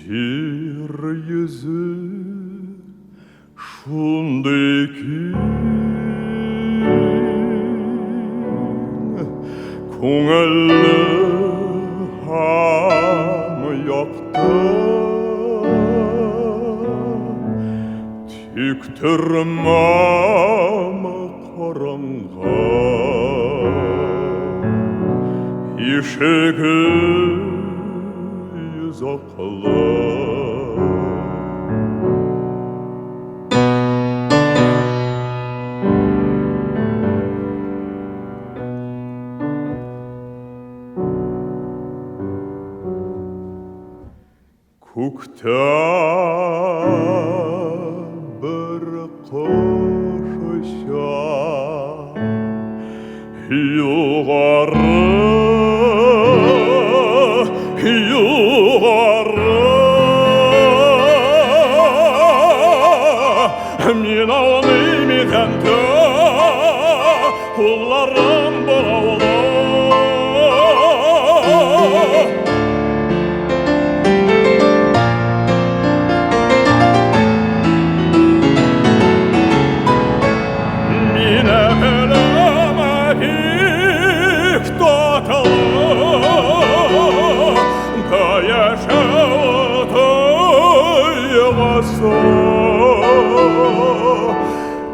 жер yüzü şunday көңілі һәм якты тик тұрмам қараңға ишігі ұзақлы Көкте бір құш ұшар юғары мен оны мекенді қолдарым бұлаулы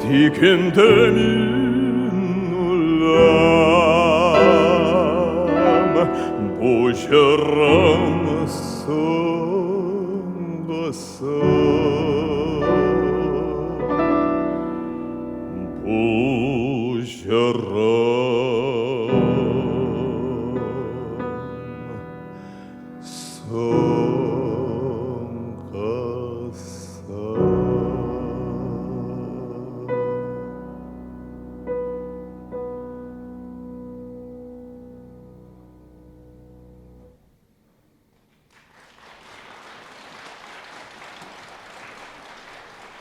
Тикенді мен ұлам бұл жырым соңғысы бұл жырым